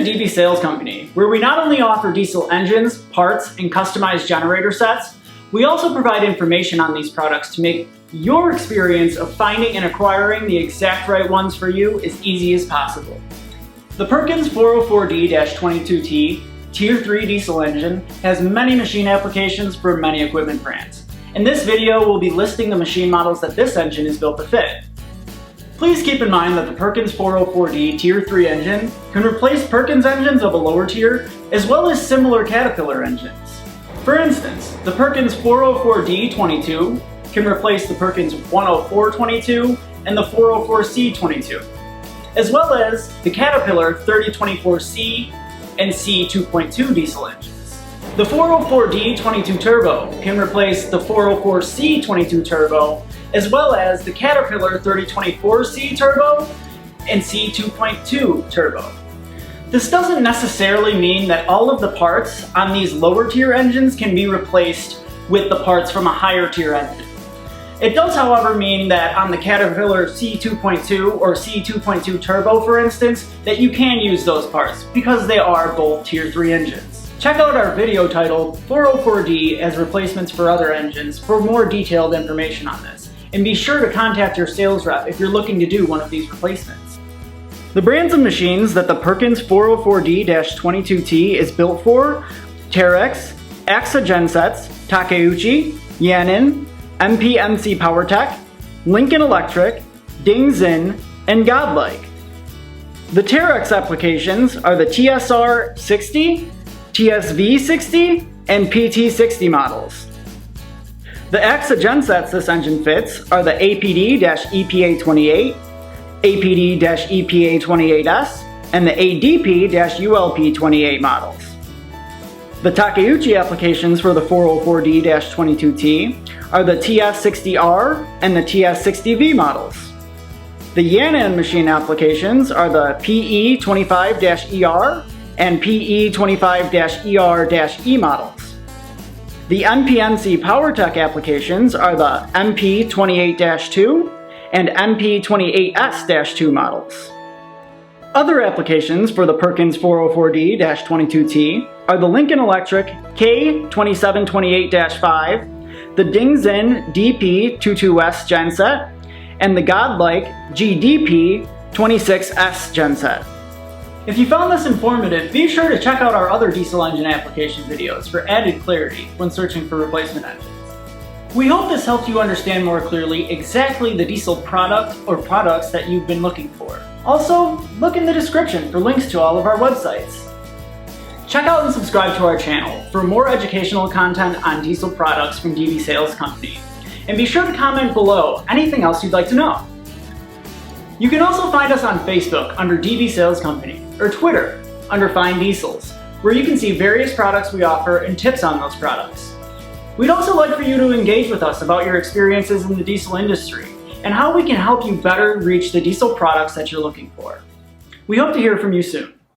DB Sales Company, where we not only offer diesel engines, parts, and customized generator sets, we also provide information on these products to make your experience of finding and acquiring the exact right ones for you as easy as possible. The Perkins 404D-22T Tier 3 diesel engine has many machine applications for many equipment brands. In this video, we'll be listing the machine models that this engine is built to fit. Please keep in mind that the Perkins 404D Tier 3 engine can replace Perkins engines of a lower tier, as well as similar Caterpillar engines. For instance, the Perkins 404D22 can replace the Perkins 10422 and the 404C22, as well as the Caterpillar 3024C and C2.2 diesel engines. The 404D22 Turbo can replace the 404C22 Turbo, as well as the Caterpillar 3024C Turbo and C2.2 Turbo. This doesn't necessarily mean that all of the parts on these lower tier engines can be replaced with the parts from a higher tier engine. It does, however, mean that on the Caterpillar C2.2 or C2.2 Turbo, for instance, that you can use those parts because they are both Tier 3 engines. Check out our video titled 404D as replacements for other engines for more detailed information on this. And be sure to contact your sales rep if you're looking to do one of these replacements. The brands of machines that the Perkins 404D-22T is built for: Terex, AXA Gensets, Takeuchi, Yannin, MPMC PowerTech, Lincoln Electric, Dingxin, and Godlike. The Terex applications are the TSR-60, TSV-60, and PT-60 models. The AXA gensets this engine fits are the APD-EPA28, APD-EPA28S, and the ADP-ULP28 models. The Takeuchi applications for the 404D-22T are the TS60R and the TS60V models. The Yannin machine applications are the PE25-ER and PE25-ER-E models. The MPMC PowerTech applications are the MP28-2 and MP28S-2 models. Other applications for the Perkins 404D-22T are the Lincoln Electric K2728-5, the Dingxin DP22S genset, and the Godlike GDP26S genset. If you found this informative, be sure to check out our other diesel engine application videos for added clarity when searching for replacement engines. We hope this helped you understand more clearly exactly the diesel product or products that you've been looking for. Also, look in the description for links to all of our websites. Check out and subscribe to our channel for more educational content on diesel products from DB Sales Company. And be sure to comment below anything else you'd like to know. You can also find us on Facebook under DB Sales Company, or Twitter under Find Diesels, where you can see various products we offer and tips on those products. We'd also like for you to engage with us about your experiences in the diesel industry and how we can help you better reach the diesel products that you're looking for. We hope to hear from you soon.